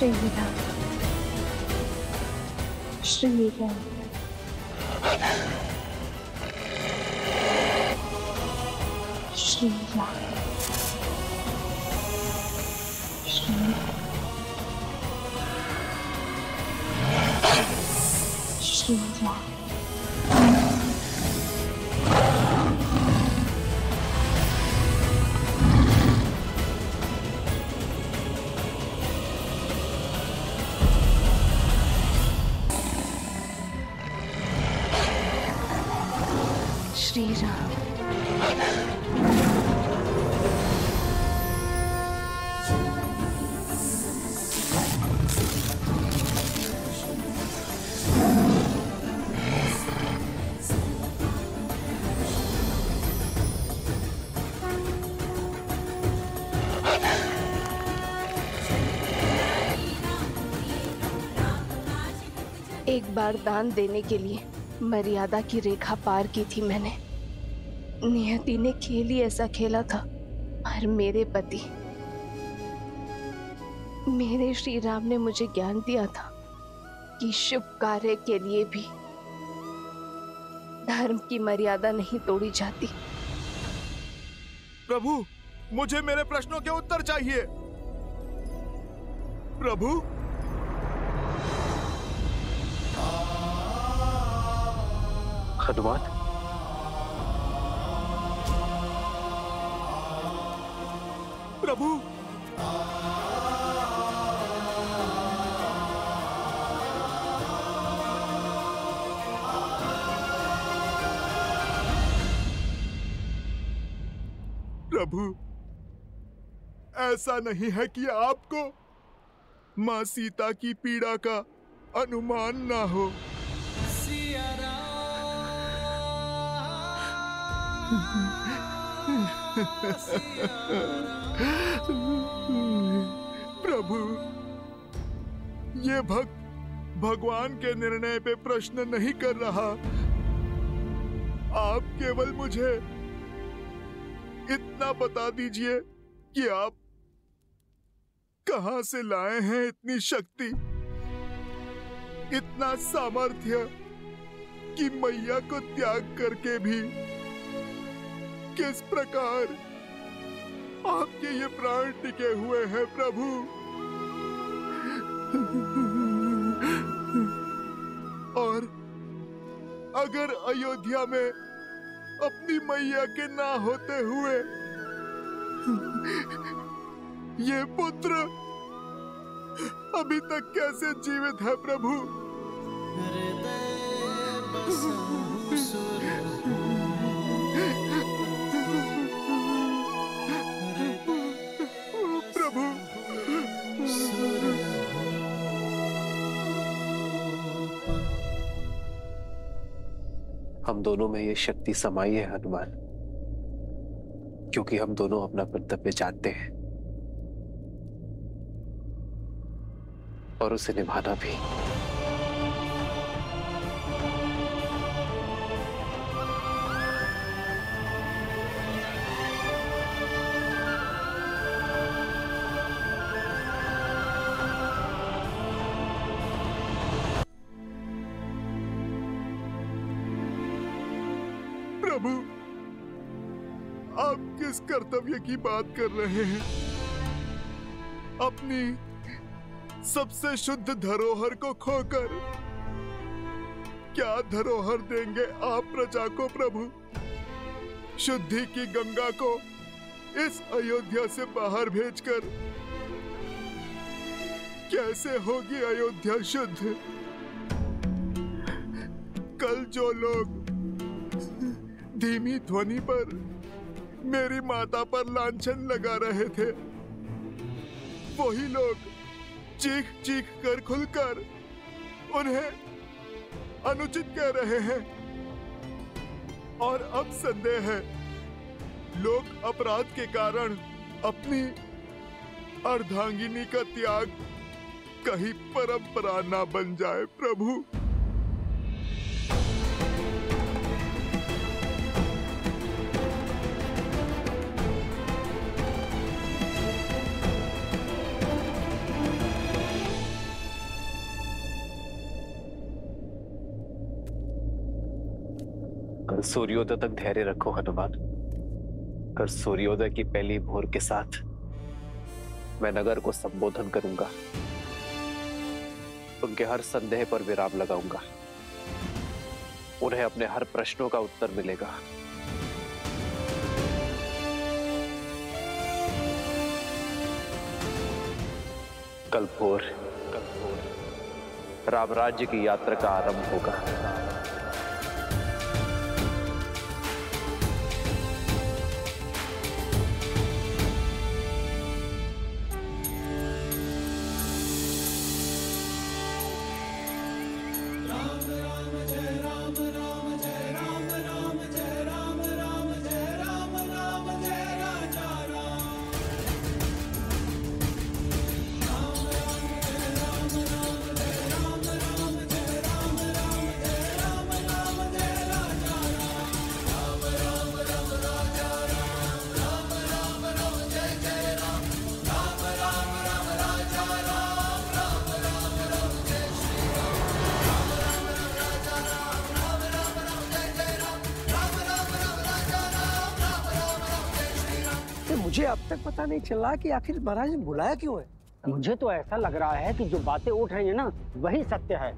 श्रीराम, श्रीराम, श्रीराम, श्रीराम। श्री राम। एक बार दान देने के लिए मर्यादा की रेखा पार की थी मैंने। नियति ने खेल ही ऐसा खेला था, पर मेरे पति, मेरे श्री राम ने मुझे ज्ञान दिया था कि शुभ कार्य के लिए भी धर्म की मर्यादा नहीं तोड़ी जाती। प्रभु, मुझे मेरे प्रश्नों के उत्तर चाहिए। प्रभु, हनुमान, प्रभु, प्रभु, ऐसा नहीं है कि आपको मां सीता की पीड़ा का अनुमान ना हो। प्रभु, ये भक्त भगवान के निर्णय पे प्रश्न नहीं कर रहा। आप केवल मुझे इतना बता दीजिए कि आप कहां से लाए हैं इतनी शक्ति, इतना सामर्थ्य कि मैया को त्याग करके भी किस प्रकार आपके ये प्राण टिके हुए हैं प्रभु। और अगर अयोध्या में अपनी मैया के ना होते हुए ये पुत्र अभी तक कैसे जीवित है प्रभु? प्रभु, हम दोनों में ये शक्ति समाई है हनुमान, क्योंकि हम दोनों अपना कर्तव्य जानते हैं और उसे निभाना भी। प्रभु, आप किस कर्तव्य की बात कर रहे हैं? अपनी सबसे शुद्ध धरोहर को खोकर क्या धरोहर देंगे आप प्रजा को प्रभु? शुद्धि की गंगा को इस अयोध्या से बाहर भेजकर कैसे होगी अयोध्या शुद्ध? कल जो लोग धीमी ध्वनि पर मेरी माता पर लांछन लगा रहे थे, वही लोग चीख चीख कर खुलकर उन्हें अनुचित कह रहे हैं। और अब संदेह है, लोग अपराध के कारण अपनी अर्धांगिनी का त्याग कहीं परंपरा ना बन जाए प्रभु। कल सूर्योदय तक धैर्य रखो हनुमान। कल सूर्योदय की पहली भोर के साथ मैं नगर को संबोधन करूंगा, उनके हर संदेह पर विराम लगाऊंगा, उन्हें अपने हर प्रश्नों का उत्तर मिलेगा। कल भोर राम राज्य की यात्रा का आरंभ होगा। मुझे अब तक पता नहीं चला कि आखिर महाराज ने बुलाया क्यों है। मुझे तो ऐसा लग रहा है कि जो बातें उठ रही हैं ना, वही सत्य है।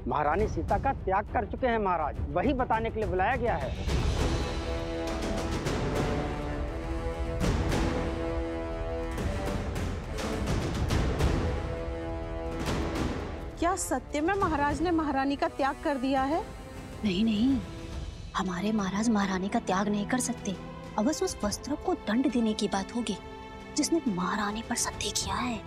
महारानी सीता का त्याग कर चुके हैं महाराज, वही बताने के लिए बुलाया गया है। क्या सत्य में महाराज ने महारानी का त्याग कर दिया है? नहीं नहीं, हमारे महाराज महारानी का त्याग नहीं कर सकते। अवश्य उस वस्त्र को दंड देने की बात होगी जिसने महारानी पर सत्य किया है।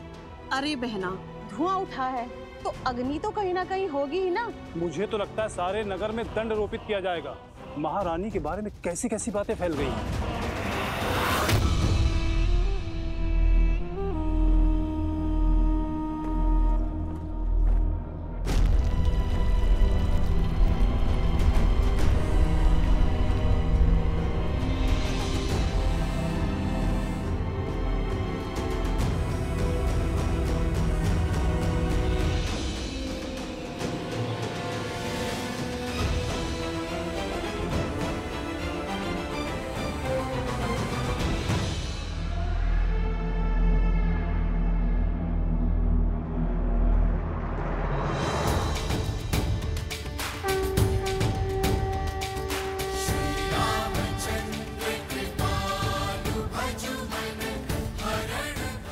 अरे बहना, धुआं उठा है तो अग्नि तो कहीं ना कहीं होगी ही ना। मुझे तो लगता है सारे नगर में दंड रोपित किया जाएगा। महारानी के बारे में कैसी कैसी बातें फैल गई हैं।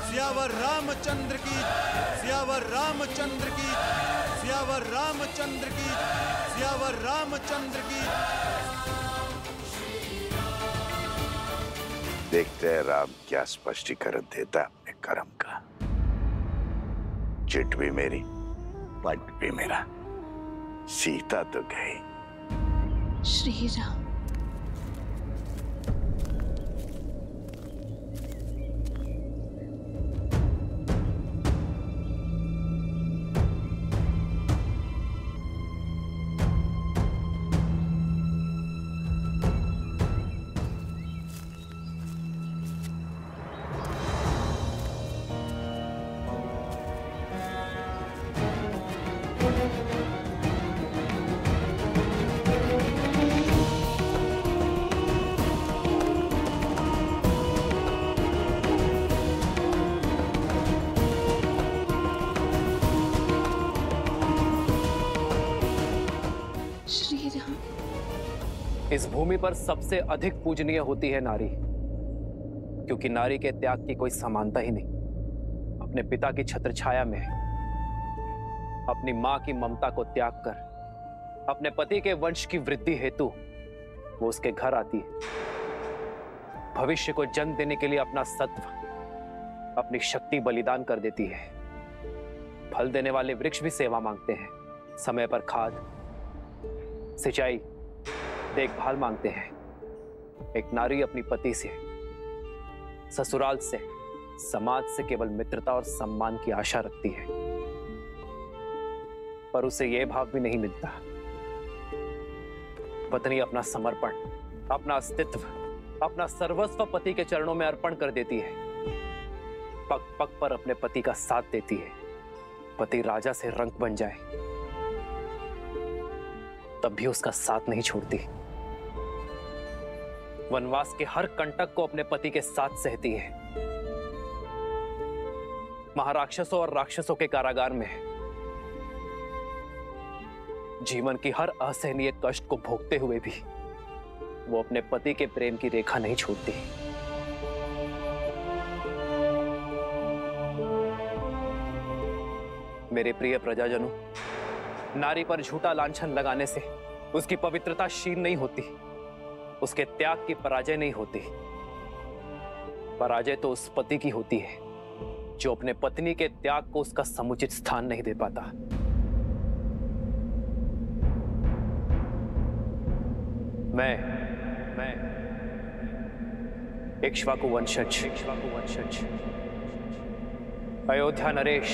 सियावर रामचंद्र की, सियावर रामचंद्र की, सियावर रामचंद्र की, सियावर रामचंद्र की। देखते हैं राम क्या स्पष्टीकरण देता अपने कर्म का। चिट भी मेरी, पट भी मेरा, सीता तो गई। श्री राम। इस भूमि पर सबसे अधिक पूजनीय होती है नारी, क्योंकि नारी के त्याग की कोई समानता ही नहीं। अपने पिता की छत्रछाया में, अपनी मां की ममता को त्याग कर अपने पति के वंश की वृद्धि हेतु वो उसके घर आती है। भविष्य को जन्म देने के लिए अपना सत्व, अपनी शक्ति बलिदान कर देती है। फल देने वाले वृक्ष भी सेवा मांगते हैं, समय पर खाद, सिंचाई, देखभाल मांगते हैं। एक नारी अपनी पति से, ससुराल से, समाज से केवल मित्रता और सम्मान की आशा रखती है, पर उसे यह भाव भी नहीं मिलता। पत्नी अपना समर्पण, अपना अस्तित्व, अपना सर्वस्व पति के चरणों में अर्पण कर देती है। पग पग पर अपने पति का साथ देती है। पति राजा से रंक बन जाए तब भी उसका साथ नहीं छोड़ती। वनवास के हर कंटक को अपने पति के साथ सहती है। महाराक्षसों और राक्षसों के कारागार में जीवन की हर असहनीय कष्ट को भोगते हुए भी वो अपने पति के प्रेम की रेखा नहीं छोड़ती। मेरे प्रिय प्रजाजनों, नारी पर झूठा लांछन लगाने से उसकी पवित्रता क्षीण नहीं होती, उसके त्याग की पराजय नहीं होती। पराजय तो उस पति की होती है जो अपने पत्नी के त्याग को उसका समुचित स्थान नहीं दे पाता। मैं इक्ष्वाकु वंशज अयोध्या नरेश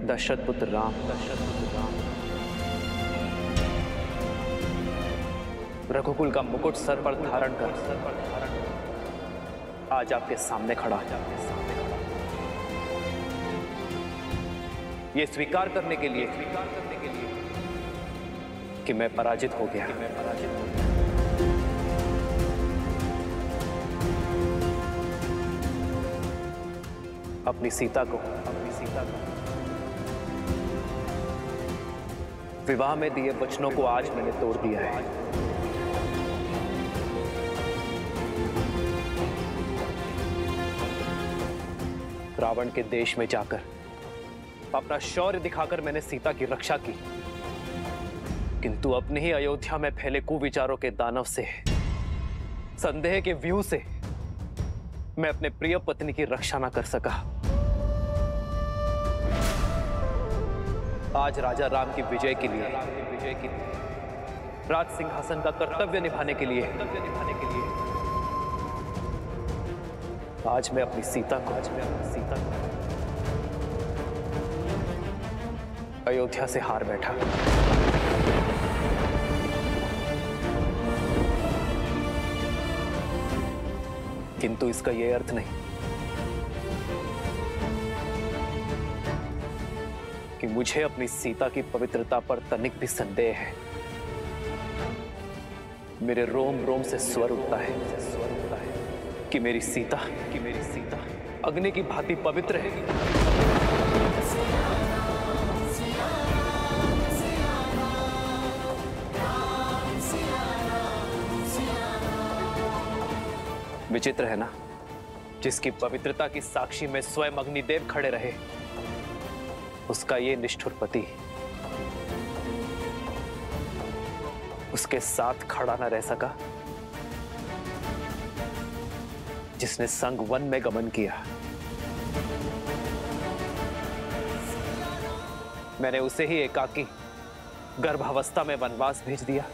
दशरथ पुत्र राम रघुकुल का मुकुट सर पर धारण कर आज आपके सामने खड़ा ये स्वीकार करने के लिए कि मैं पराजित हो गया। अपनी सीता को विवाह में दिए वचनों को आज मैंने तोड़ दिया है। रावण के देश में जाकर अपना शौर्य दिखाकर मैंने सीता की रक्षा की, किंतु अपने ही अयोध्या में फैले कुविचारों के दानव से, संदेह के व्यूह से मैं अपने प्रिय पत्नी की रक्षा न कर सका। आज राजा राम की विजय के लिए, राज सिंहासन का कर्तव्य निभाने के लिए आज मैं अपनी सीता को अयोध्या से हार बैठा। किंतु इसका यह अर्थ नहीं कि मुझे अपनी सीता की पवित्रता पर तनिक भी संदेह है। मेरे रोम रोम से स्वर उठता है कि मेरी सीता अग्नि की भांति पवित्र है। विचित्र है ना, जिसकी पवित्रता की साक्षी में स्वयं अग्निदेव खड़े रहे, उसका ये निष्ठुर पति उसके साथ खड़ा न रह सका, जिसने संग वन में गमन किया। मैंने उसे ही एकाकी गर्भावस्था में वनवास भेज दिया।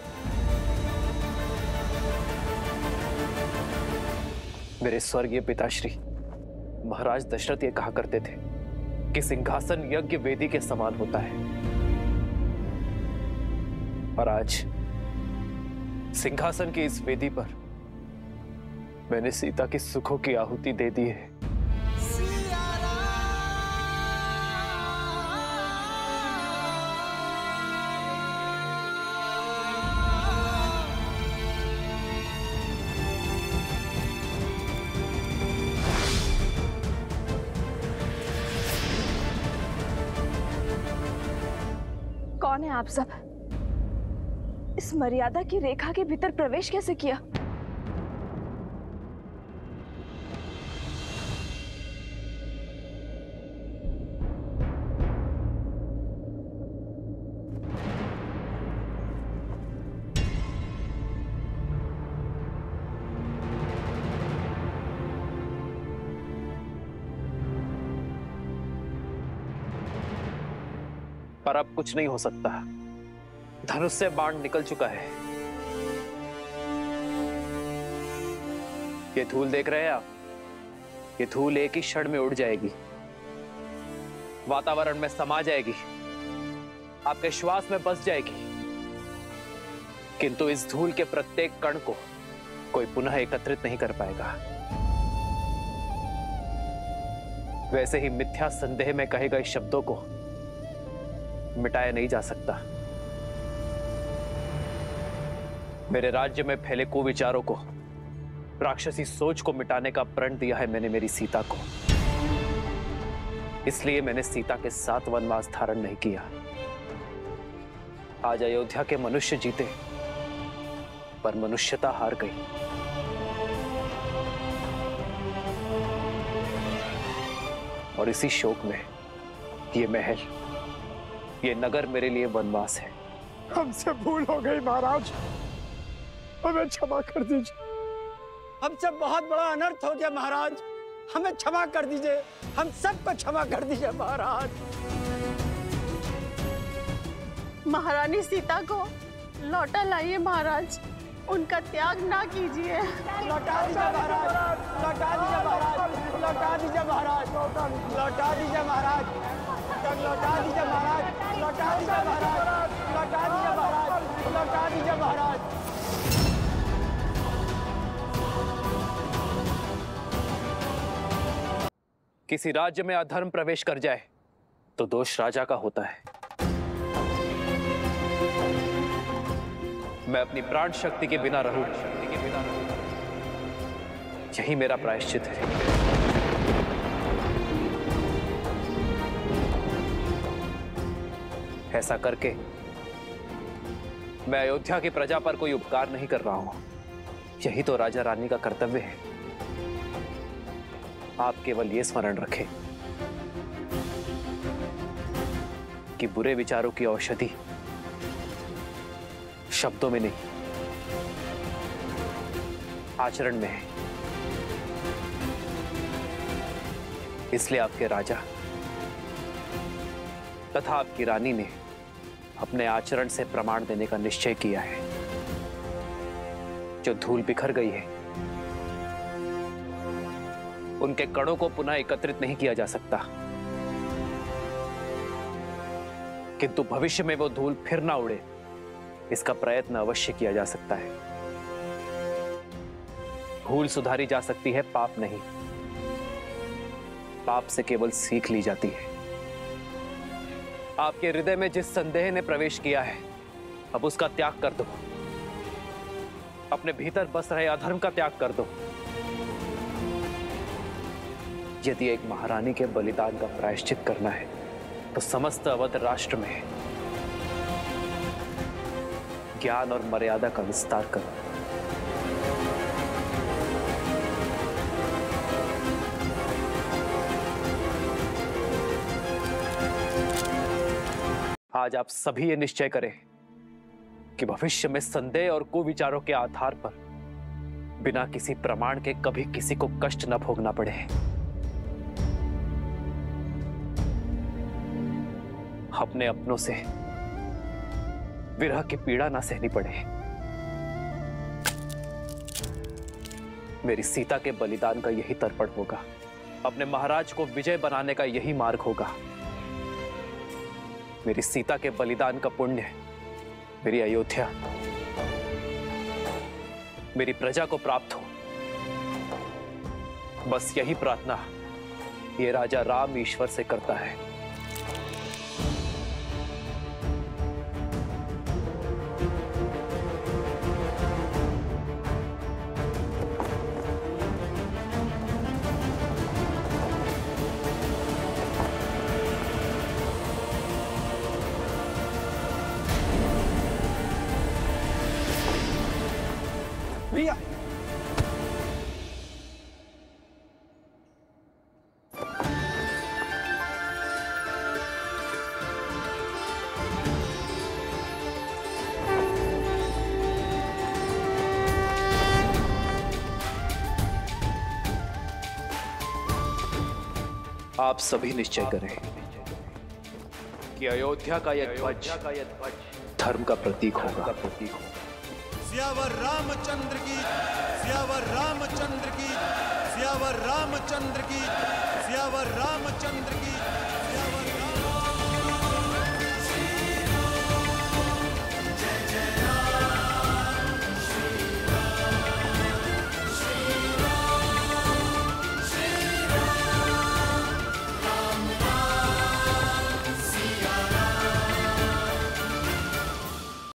मेरे स्वर्गीय पिताश्री महाराज दशरथ ये कहा करते थे कि सिंहासन यज्ञ वेदी के समान होता है, और आज सिंहासन की इस वेदी पर मैंने सीता की सुखों की आहुति दे दी है। कौन है आप सब? इस मर्यादा की रेखा के भीतर प्रवेश कैसे किया? पर अब कुछ नहीं हो सकता। धनुष से बाण निकल चुका है। ये धूल देख रहे हैं आप? ये धूल एक ही क्षण में उड़ जाएगी, वातावरण में समा जाएगी, आपके श्वास में बस जाएगी, किंतु इस धूल के प्रत्येक कण को कोई पुनः एकत्रित नहीं कर पाएगा। वैसे ही मिथ्या संदेह में कहे गए शब्दों को मिटाया नहीं जा सकता। मेरे राज्य में फैले कुविचारों को, राक्षसी सोच को मिटाने का प्रण दिया है मैंने मेरी सीता को। इसलिए मैंने सीता के साथ वनवास धारण नहीं किया। आज अयोध्या के मनुष्य जीते, पर मनुष्यता हार गई। और इसी शोक में ये महल, ये नगर मेरे लिए वनवास है। हमसे भूल हो गई महाराज, हमें क्षमा कर दीजिए। हमसे बहुत बड़ा अनर्थ हो गया महाराज, हमें क्षमा कर दीजिए, हम सबको क्षमा कर दीजिए महाराज। महारानी सीता को लौटा लाइए महाराज, उनका त्याग ना कीजिए। लौटा दीजिए महाराज, लौटा दीजिए महाराज, लौटा दीजिए महाराज, लौटा दीजिए महाराज, लौटा दीजिए महाराज, लौटा दीजिए महाराज, लौटा दीजिए महाराज, लौटा दीजिए महाराज। किसी राज्य में अधर्म प्रवेश कर जाए तो दोष राजा का होता है। मैं अपनी प्राण शक्ति के बिना रहूं, यही मेरा प्रायश्चित है। ऐसा करके मैं अयोध्या की प्रजा पर कोई उपकार नहीं कर रहा हूं, यही तो राजा रानी का कर्तव्य है। आप केवल ये स्मरण रखें कि बुरे विचारों की औषधि शब्दों में नहीं, आचरण में है। इसलिए आपके राजा तथा आपकी रानी ने अपने आचरण से प्रमाण देने का निश्चय किया है। जो धूल बिखर गई है, उनके कणों को पुनः एकत्रित नहीं किया जा सकता, किंतु भविष्य में वो धूल फिर ना उड़े, इसका प्रयत्न अवश्य किया जा सकता है। भूल सुधारी जा सकती है, पाप नहीं। पाप से केवल सीख ली जाती है। आपके हृदय में जिस संदेह ने प्रवेश किया है, अब उसका त्याग कर दो। अपने भीतर बस रहे अधर्म का त्याग कर दो। यदि एक महारानी के बलिदान का प्रायश्चित करना है तो समस्त अवध राष्ट्र में ज्ञान और मर्यादा का विस्तार करो। आज आप सभी ये निश्चय करें कि भविष्य में संदेह और कुविचारों के आधार पर बिना किसी प्रमाण के कभी किसी को कष्ट न भोगना पड़े। अपने अपनों से विरह की पीड़ा ना सहनी पड़े। मेरी सीता के बलिदान का यही तर्पण होगा, अपने महाराज को विजय बनाने का यही मार्ग होगा। मेरी सीता के बलिदान का पुण्य मेरी अयोध्या, मेरी प्रजा को प्राप्त हो। बस यही प्रार्थना ये राजा राम ईश्वर से करता है। भैया आप सभी निश्चय करें कि अयोध्या का यह ध्वज धर्म का प्रतीक होगा। सियावर रामचंद्र की, सियावर रामचंद्र की, सियावर रामचंद्र की, सियावर रामचंद्र की।